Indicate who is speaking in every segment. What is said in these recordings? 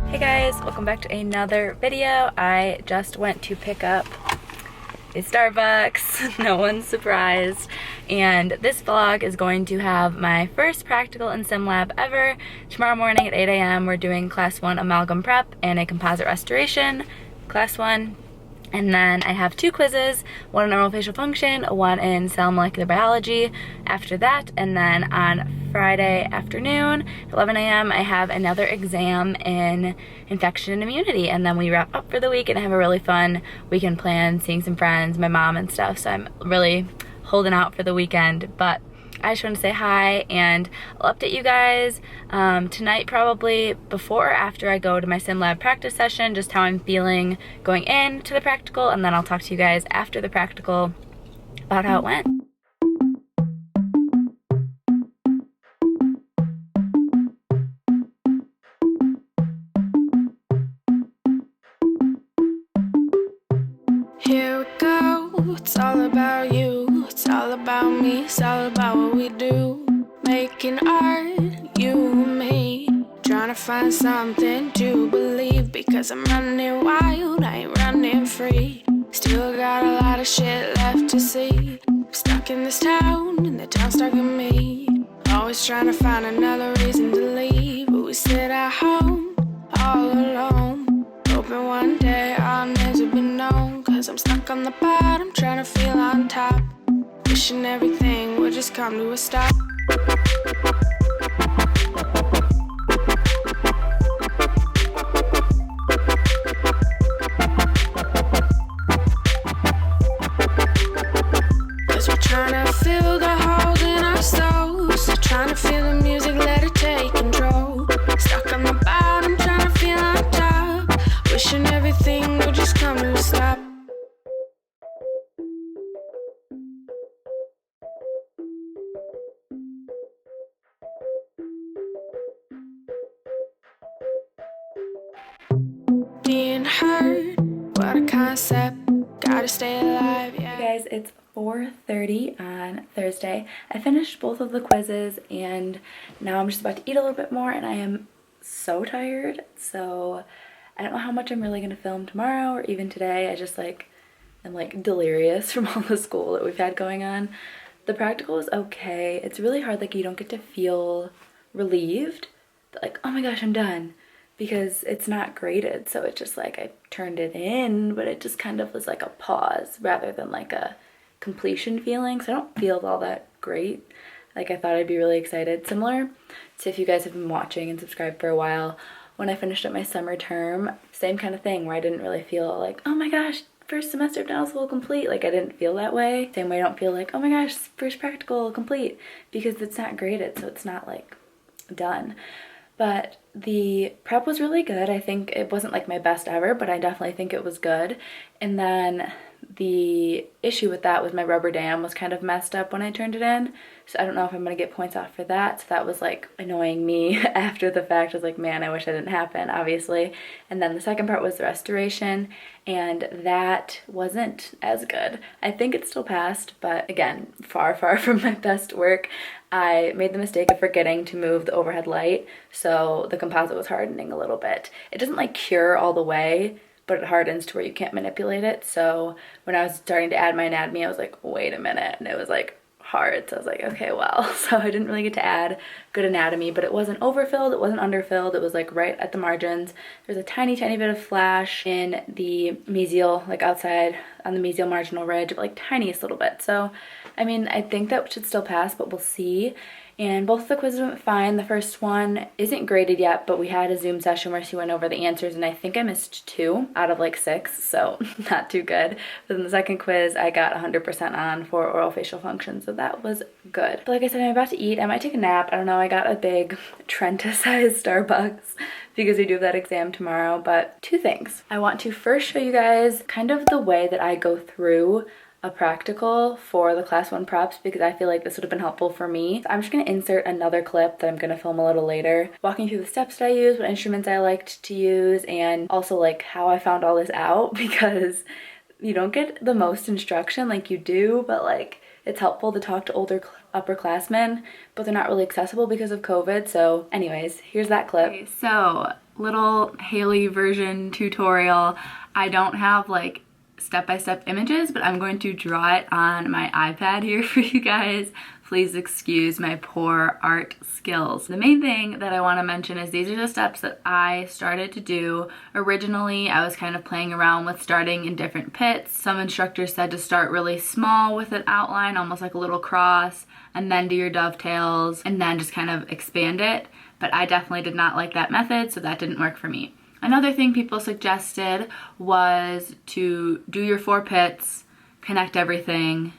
Speaker 1: Hey guys, welcome back to another video. I just went to pick up a Starbucks, no one's surprised, and this vlog is going to have my first practical in sim lab ever. Tomorrow morning at 8 a.m. we're doing class 1 amalgam prep and a composite restoration, class 1. And then I have 2 quizzes, one in oral facial function, one in cell molecular biology after that. And then on Friday afternoon, 11 a.m., I have another exam in infection and immunity. And then we wrap up for the week and have a really fun weekend plan, seeing some friends, my mom and stuff. So I'm really holding out for the weekend. But I just want to say hi, and I'll update you guys tonight, probably before or after I go to my sim lab practice session, just how I'm feeling going into the practical, and then I'll talk to you guys after the practical about how it went.
Speaker 2: Here we go, it's all about you, it's all about me, it's all about what we do. Making art, you and me, trying to find something to believe. Because I'm running wild, I ain't running free. Still got a lot of shit left to see. I'm stuck in this town, and the town's stuck in me. Always trying to find another reason to leave, but we sit at home, all alone, hoping one day I'll never be known. Cause I'm stuck on the bottom, trying to feel on top, wishing everything would just come to a stop. Cause we're trying to fill the holes in our souls, trying to feel the music, let it take control. Stuck on the bottom, trying to feel on top, wishing everything would just come to a stop. Being hurt, what a concept, gotta stay alive, yeah.
Speaker 1: Hey guys, it's 4:30 on Thursday. I finished both of the quizzes and now I'm just about to eat a little bit more, and I am so tired, so I don't know how much I'm really gonna film tomorrow or even today. I just I'm delirious from all the school that we've had going on. The practical was okay. It's really hard, you don't get to feel relieved that oh my gosh, I'm done, because it's not graded. So it's just I turned it in, but it just kind of was like a pause rather than a completion feeling. So I don't feel all that great. I thought I'd be really excited. Similar to if you guys have been watching and subscribed for a while, when I finished up my summer term, same kind of thing where I didn't really feel oh my gosh, first semester of dental school complete. I didn't feel that way. Same way I don't feel oh my gosh, first practical complete, because it's not graded, so it's not done. But the prep was really good. I think it wasn't my best ever, but I definitely think it was good. And then the issue with that was my rubber dam was kind of messed up when I turned it in. So I don't know if I'm gonna get points off for that. So that was annoying me after the fact. I was man, I wish that didn't happen, obviously. And then the second part was the restoration, and that wasn't as good. I think it still passed, but again, far, far from my best work. I made the mistake of forgetting to move the overhead light, so the composite was hardening a little bit. It doesn't cure all the way, but it hardens to where you can't manipulate it. So when I was starting to add my anatomy, I was wait a minute, and it was hard. So I was okay, well. So I didn't really get to add good anatomy, but it wasn't overfilled, it wasn't underfilled, it was right at the margins. There's a tiny bit of flash in the mesial, outside on the mesial marginal ridge, but tiniest little bit. So I mean, I think that should still pass, but we'll see. And both of the quizzes went fine. The first one isn't graded yet, but we had a Zoom session where she went over the answers, and I think I missed 2 out of 6, so not too good. But then the second quiz, I got 100% on for oral facial function, so that was good. But like I said, I'm about to eat. I might take a nap. I don't know. I got a big Trenta-sized Starbucks because we do have that exam tomorrow. But 2 things. I want to first show you guys kind of the way that I go through a practical for the class 1 preps, because I feel this would have been helpful for me. So I'm just going to insert another clip that I'm going to film a little later, walking through the steps that I use, what instruments I liked to use, and also how I found all this out, because you don't get the most instruction you do, but it's helpful to talk to older upperclassmen, but they're not really accessible because of COVID. So anyways, here's that clip. Okay, so little Haley version tutorial. I don't have like step-by-step images, but I'm going to draw it on my iPad here for you guys. Please excuse my poor art skills. The main thing that I want to mention is these are the steps that I started to do. Originally, I was kind of playing around with starting in different pits. Some instructors said to start really small with an outline, almost like a little cross, and then do your dovetails, and then just kind of expand it. But I definitely did not like that method, so that didn't work for me. Another thing people suggested was to do your 4 pits, connect everything,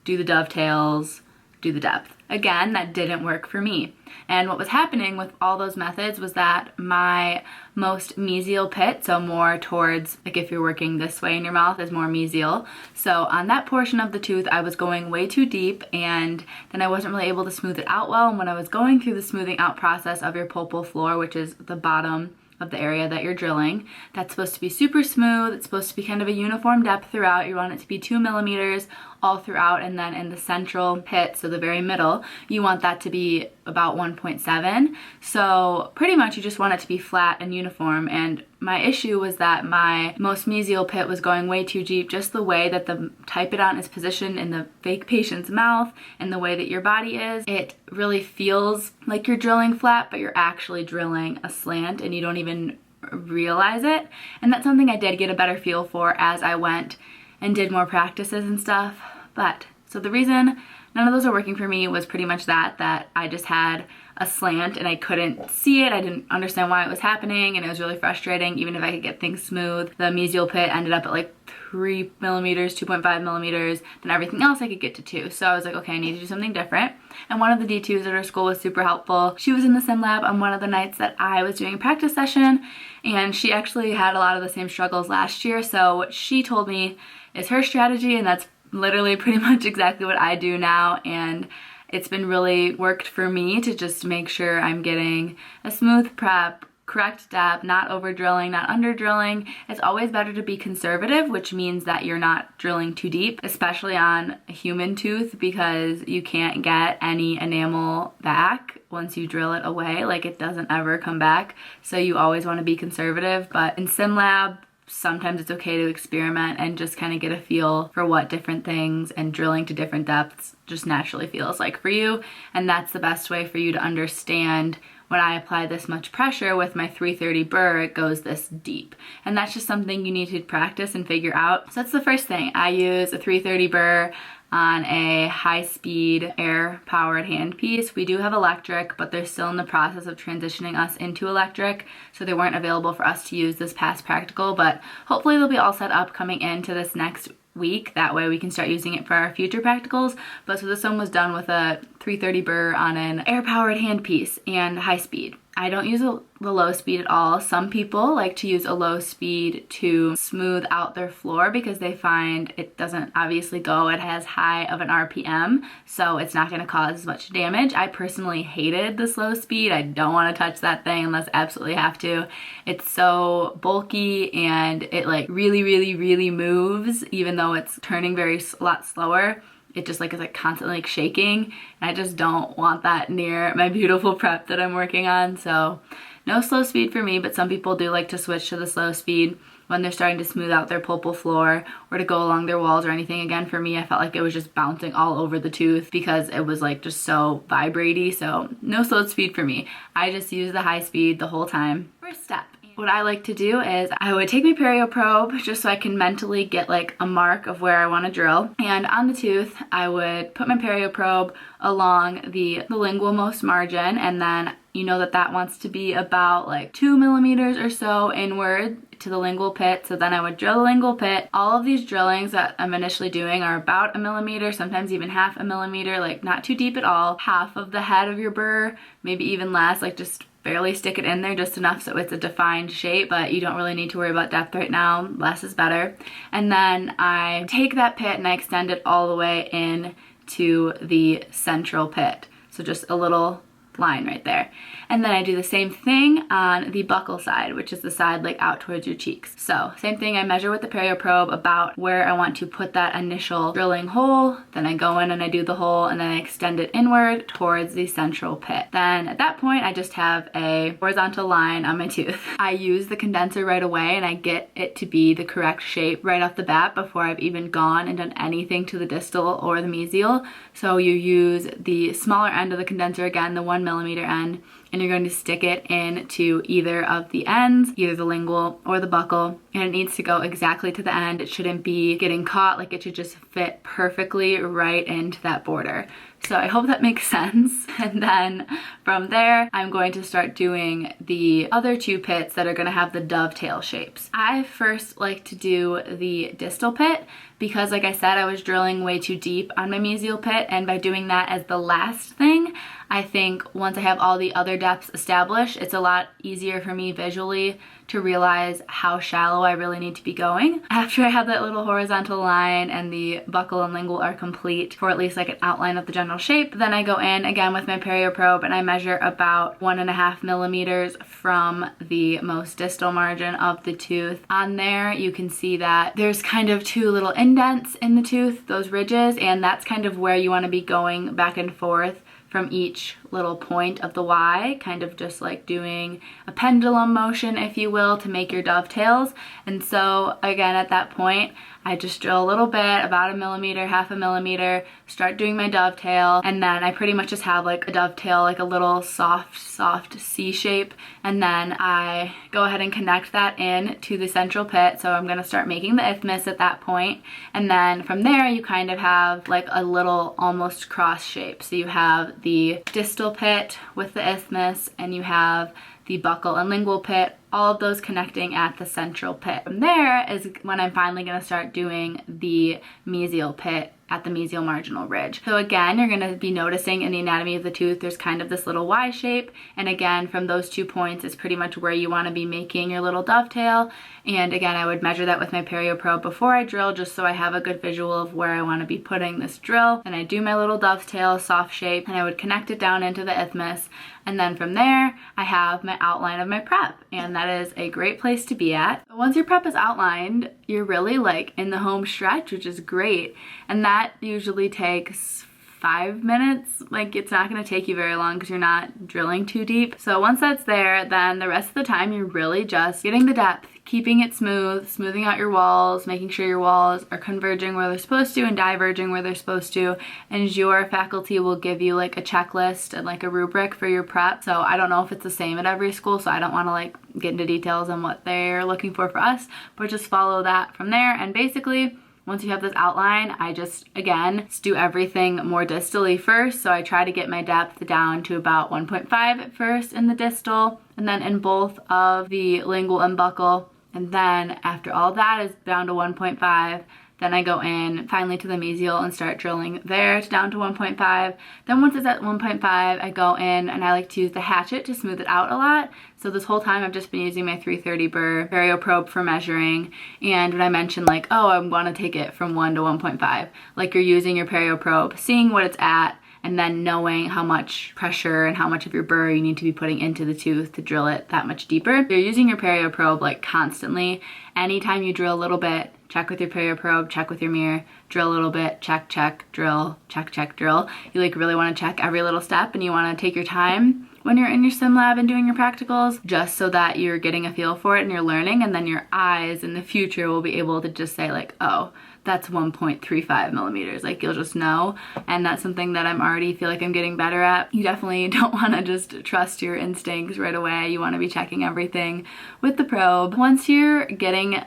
Speaker 1: do the dovetails, do the depth. Again, that didn't work for me. And what was happening with all those methods was that my most mesial pit, so more towards, like if you're working this way in your mouth, is more mesial. So on that portion of the tooth, I was going way too deep, and then I wasn't really able to smooth it out well. And when I was going through the smoothing out process of your pulpal floor, which is the bottom of the area that you're drilling, that's supposed to be super smooth. It's supposed to be kind of a uniform depth throughout. You want it to be 2 millimeters all throughout, and then in the central pit, so the very middle, you want that to be about 1.7. So pretty much you just want it to be flat and uniform. And my issue was that my most mesial pit was going way too deep. Just the way that the typodont is positioned in the fake patient's mouth and the way that your body is, it really feels like you're drilling flat, but you're actually drilling a slant and you don't even realize it. And that's something I did get a better feel for as I went and did more practices and stuff. But so the reason none of those are working for me was pretty much that I just had a slant and I couldn't see it. I didn't understand why it was happening, and it was really frustrating. Even if I could get things smooth, the mesial pit ended up at like 3 millimeters, 2.5 millimeters, then everything else I could get to 2. So I was like, okay, I need to do something different. And one of the D2s at our school was super helpful. She was in the sim lab on one of the nights that I was doing a practice session, and she actually had a lot of the same struggles last year. So what she told me is her strategy, and that's literally pretty much exactly what I do now. And it's been really worked for me to just make sure I'm getting a smooth prep, correct depth, not over drilling, not under drilling. It's always better to be conservative, which means that you're not drilling too deep, especially on a human tooth, because you can't get any enamel back once you drill it away. Like, it doesn't ever come back. So you always want to be conservative. But in sim lab, sometimes it's okay to experiment and just kind of get a feel for what different things and drilling to different depths just naturally feels like for you. And that's the best way for you to understand when I apply this much pressure with my 330 burr, it goes this deep. And that's just something you need to practice and figure out. So that's the first thing. I use a 330 burr on a high-speed air-powered handpiece. We do have electric, but they're still in the process of transitioning us into electric, so they weren't available for us to use this past practical, but hopefully they'll be all set up coming into this next week. That way we can start using it for our future practicals. But so this one was done with a 330 burr on an air-powered handpiece and high speed. I don't use the low speed at all. Some people like to use a low speed to smooth out their floor because they find it doesn't obviously go at as high of an RPM, so it's not going to cause as much damage. I personally hated the slow speed. I don't want to touch that thing unless I absolutely have to. It's so bulky and it like really moves, even though it's turning a lot slower. It just like is like constantly like shaking, and I just don't want that near my beautiful prep that I'm working on. So no slow speed for me, but some people do like to switch to the slow speed when they're starting to smooth out their pulpal floor or to go along their walls or anything. Again, for me, I felt like it was just bouncing all over the tooth because it was like just so vibraty. So no slow speed for me. I just use the high speed the whole time. First step. What I like to do is I would take my perio probe just so I can mentally get like a mark of where I want to drill. And on the tooth, I would put my perio probe along the lingual most margin, and then you know that wants to be about like 2 millimeters or so inward to the lingual pit. So then I would drill the lingual pit. All of these drillings that I'm initially doing are about 1 millimeter, sometimes even half a millimeter, like not too deep at all. Half of the head of your burr, maybe even less, like just barely stick it in there just enough so it's a defined shape, but you don't really need to worry about depth right now. Less is better. And then I take that pit and I extend it all the way in to the central pit. So just a little line right there. And then I do the same thing on the buccal side, which is the side like out towards your cheeks. So same thing, I measure with the perio probe about where I want to put that initial drilling hole. Then I go in and I do the hole, and then I extend it inward towards the central pit. Then at that point, I just have a horizontal line on my tooth. I use the condenser right away, and I get it to be the correct shape right off the bat before I've even gone and done anything to the distal or the mesial. So you use the smaller end of the condenser, again, the 1mm end, and you're going to stick it into either of the ends, either the lingual or the buccal, and it needs to go exactly to the end. It shouldn't be getting caught, like it should just fit perfectly right into that border. So I hope that makes sense. And then from there, I'm going to start doing the other two pits that are going to have the dovetail shapes. I first like to do the distal pit because, like I said, I was drilling way too deep on my mesial pit, and by doing that as the last thing, I think once I have all the other depths established, it's a lot easier for me visually to realize how shallow I really need to be going. After I have that little horizontal line and the buccal and lingual are complete for at least like an outline of the general shape, then I go in again with my perio probe and I measure about 1.5 mm from the most distal margin of the tooth. On there, you can see that there's kind of two little indents in the tooth, those ridges, and that's kind of where you want to be going back and forth from each little point of the Y, kind of just like doing a pendulum motion, if you will, to make your dovetails. And so again, at that point, I just drill a little bit, about 1mm, 0.5 mm, start doing my dovetail, and then I pretty much just have like a dovetail, like a little soft C shape, and then I go ahead and connect that in to the central pit. So I'm gonna start making the isthmus at that point, and then from there you kind of have like a little almost cross shape. So you have the distal pit with the isthmus, and you have the buccal and lingual pit, all of those connecting at the central pit. From there is when I'm finally going to start doing the mesial pit at the mesial marginal ridge. So again, you're going to be noticing in the anatomy of the tooth, there's kind of this little Y shape. And again, from those 2 points is pretty much where you want to be making your little dovetail. And again, I would measure that with my perio probe before I drill, just so I have a good visual of where I want to be putting this drill. And I do my little dovetail, soft shape, and I would connect it down into the isthmus. And then from there, I have my outline of my prep, and that is a great place to be at. Once your prep is outlined, you're really like in the home stretch, which is great. And that usually takes 5 minutes. Like, it's not going to take you very long because you're not drilling too deep. So once that's there, then the rest of the time you're really just getting the depth, keeping it smooth, smoothing out your walls, making sure your walls are converging where they're supposed to and diverging where they're supposed to. And your faculty will give you like a checklist and like a rubric for your prep. So I don't know if it's the same at every school, so I don't want to like get into details on what they're looking for us, but just follow that from there. And basically, once you have this outline, I just, again, do everything more distally first. So I try to get my depth down to about 1.5 at first in the distal, and then in both of the lingual and buccal. And then after all that is down to 1.5, then I go in finally to the mesial and start drilling there to down to 1.5. Then once it's at 1.5, I go in and I like to use the hatchet to smooth it out a lot. So this whole time I've just been using my 330 burr perio probe for measuring. And when I mentioned like, oh, I want to take it from 1 to 1.5, like you're using your perio probe, seeing what it's at, and then knowing how much pressure and how much of your burr you need to be putting into the tooth to drill it that much deeper. You're using your perio probe like constantly. Anytime you drill a little bit, check with your perio probe, check with your mirror, drill a little bit, check, check, drill, check, check, drill. You like really want to check every little step, and you want to take your time when you're in your sim lab and doing your practicals, just so that you're getting a feel for it and you're learning, and then your eyes in the future will be able to just say like, oh, that's 1.35 millimeters. Like, you'll just know. And that's something that I'm already feel like I'm getting better at. You definitely don't want to just trust your instincts right away. You want to be checking everything with the probe. Once you're getting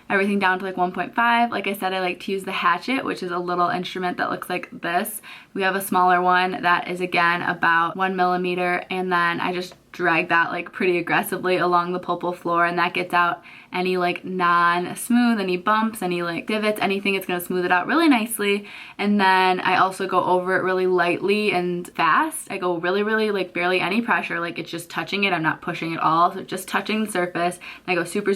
Speaker 1: everything down to like 1.5, like I said, I like to use the hatchet, which is a little instrument that looks like this. We have a smaller one that is again about 1 millimeter, and then I just drag that like pretty aggressively along the pulpal floor, and that gets out any like non-smooth, any bumps, any like divots, anything. It's going to smooth it out really nicely. And then I also go over it really lightly and fast. I go really like barely any pressure, like it's just touching it. I'm not pushing at all, so just touching the surface. And I go super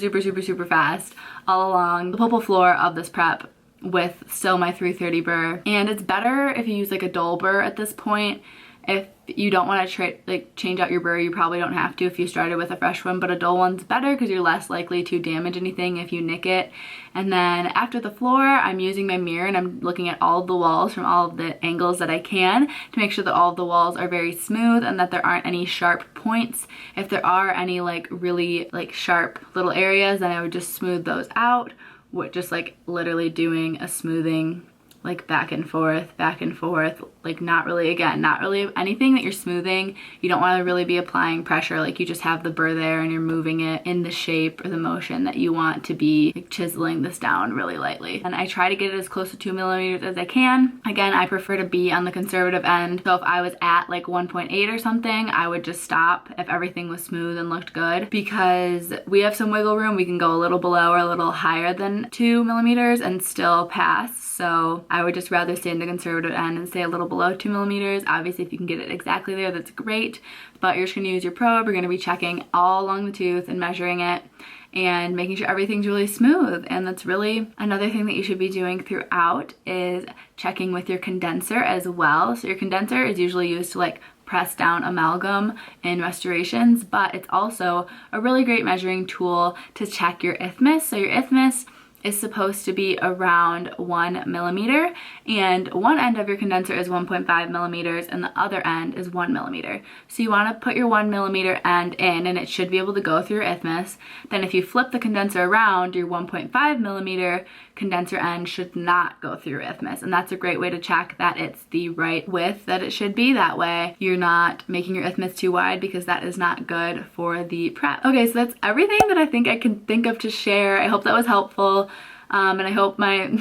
Speaker 1: fast all along the pulpal floor of this prep with still my 330 burr. And it's better if you use like a dull burr at this point. If you don't want to change out your burr, you probably don't have to if you started with a fresh one, but a dull one's better because you're less likely to damage anything if you nick it. And then after the floor, I'm using my mirror and I'm looking at all of the walls from all of the angles that I can to make sure that all of the walls are very smooth and that there aren't any sharp points. If there are any like really like sharp little areas, then I would just smooth those out with just like literally doing a smoothing like back and forth, like not really anything that you're smoothing. You don't want to really be applying pressure, like you just have the burr there and you're moving it in the shape or the motion that you want to be, like chiseling this down really lightly. And I try to get it as close to 2 millimeters as I can. Again, I prefer to be on the conservative end. So if I was at like 1.8 or something, I would just stop if everything was smooth and looked good, because we have some wiggle room. We can go a little below or a little higher than 2 millimeters and still pass. So I would just rather stay in the conservative end and stay a little below 2 millimeters. Obviously, if you can get it exactly there, that's great, but you're just gonna use your probe. You're gonna be checking all along the tooth and measuring it and making sure everything's really smooth. And that's really another thing that you should be doing throughout, is checking with your condenser as well. So your condenser is usually used to like press down amalgam in restorations, but it's also a really great measuring tool to check your isthmus. So your isthmus is supposed to be around 1 millimeter, and one end of your condenser is 1.5 millimeters and the other end is 1 millimeter. So you want to put your 1 millimeter end in and it should be able to go through your isthmus. Then if you flip the condenser around, your 1.5 millimeter condenser end should not go through your isthmus, and that's a great way to check that it's the right width that it should be. That way you're not making your isthmus too wide, because that is not good for the prep. Okay, so that's everything that I think I can think of to share. I hope that was helpful, and I hope my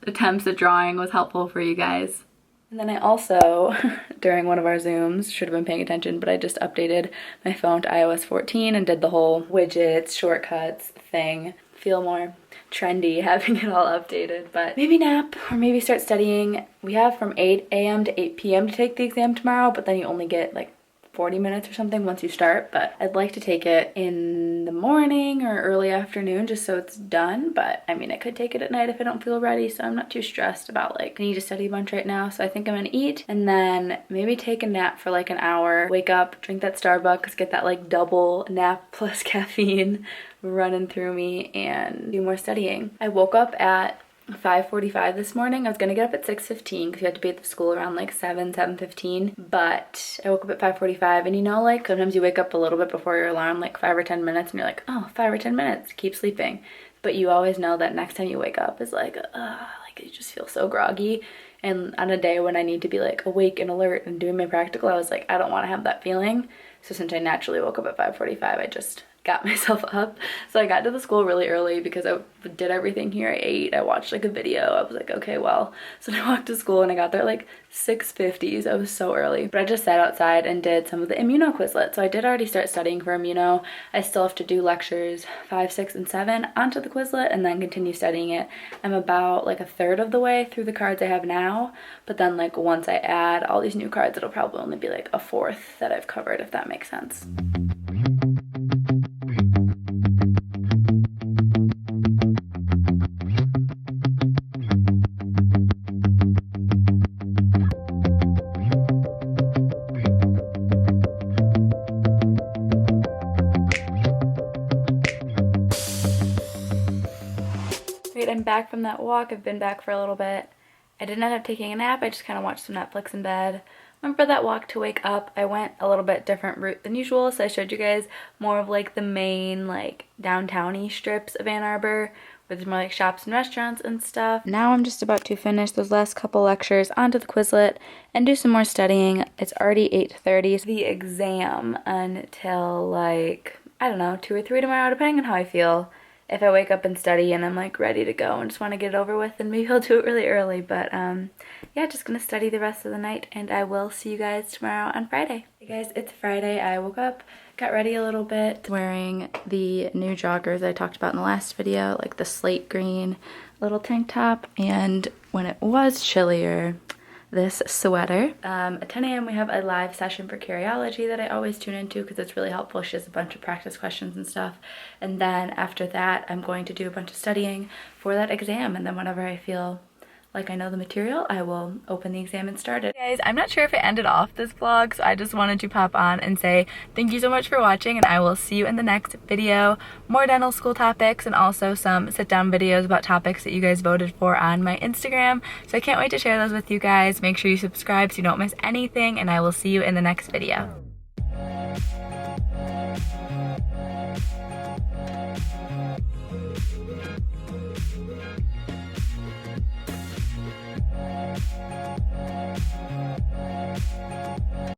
Speaker 1: attempts at drawing was helpful for you guys. And then I also, during one of our Zooms, should have been paying attention, but I just updated my phone to iOS 14 and did the whole widgets, shortcuts thing. Feel more trendy having it all updated, but maybe nap or maybe start studying. We have from 8 a.m. to 8 p.m. to take the exam tomorrow, but then you only get like 40 minutes or something once you start. But I'd like to take it in the morning or early afternoon just so it's done. But I mean, I could take it at night if I don't feel ready, so I'm not too stressed about like I need to study a bunch right now. So I think I'm gonna eat and then maybe take a nap for like an hour, wake up, drink that Starbucks, get that like double nap plus caffeine running through me, and do more studying. I woke up at 5:45 this morning. I was gonna get up at 6:15 because you have to be at the school around like 7:15, but I woke up at 5:45, and you know, like sometimes you wake up a little bit before your alarm, like 5 or 10 minutes, and you're like, oh, 5 or 10 minutes, keep sleeping. But you always know that next time you wake up is like you just feel so groggy. And on a day when I need to be like awake and alert and doing my practical, I was like, I don't want to have that feeling. So since I naturally woke up at 5:45, I just got myself up. So I got to the school really early because I did everything here. I ate, I watched like a video. I was like, okay, well. So I walked to school and I got there like 6:50. So I was so early. But I just sat outside and did some of the immuno Quizlet. So I did already start studying for immuno. I still have to do lectures 5, 6, and 7 onto the Quizlet and then continue studying it. I'm about like a third of the way through the cards I have now. But then like once I add all these new cards, it'll probably only be like a fourth that I've covered, if that makes sense. I'm back from that walk. I've been back for a little bit. I didn't end up taking a nap. I just kind of watched some Netflix in bed. Went for that walk to wake up. I went a little bit different route than usual, so I showed you guys more of like the main like downtown-y strips of Ann Arbor, where there's more like shops and restaurants and stuff. Now I'm just about to finish those last couple lectures onto the Quizlet and do some more studying. It's already 8:30. The exam until like, I don't know, 2 or 3 tomorrow, depending on how I feel. If I wake up and study and I'm like ready to go and just want to get it over with, then maybe I'll do it really early. But yeah, just gonna study the rest of the night, and I will see you guys tomorrow on Friday. Hey guys, it's Friday. I woke up, got ready a little bit, wearing the new joggers I talked about in the last video, like the slate green little tank top, and when it was chillier, this sweater. At 10 a.m. we have a live session for Curiology that I always tune into because it's really helpful. She has a bunch of practice questions and stuff. And then after that, I'm going to do a bunch of studying for that exam. And then whenever I feel like I know the material, I will open the exam and start it. Guys, I'm not sure if it ended off this vlog, so I just wanted to pop on and say thank you so much for watching, and I will see you in the next video. More dental school topics and also some sit-down videos about topics that you guys voted for on my Instagram. So I can't wait to share those with you guys. Make sure you subscribe so you don't miss anything, and I will see you in the next video.